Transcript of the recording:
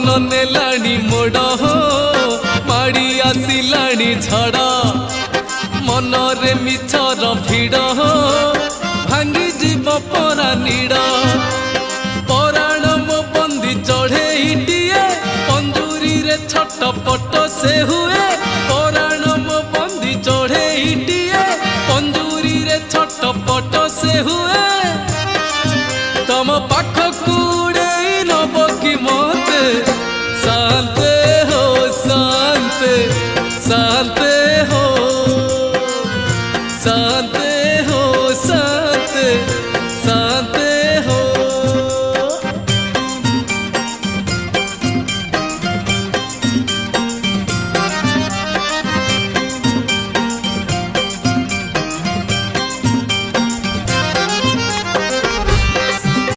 मन नेलाणी मोड़ माड़ी आसिलाणी झड़ मन रे मिछर भिड़ भांगी जीव परा नीड़ पराण मो बंदी चढ़े टीए पंजूरी रे छटपट से हुए पराण मो बंदी चढ़े टीए पंजूरी रे छटपट से हुए तम पाखकू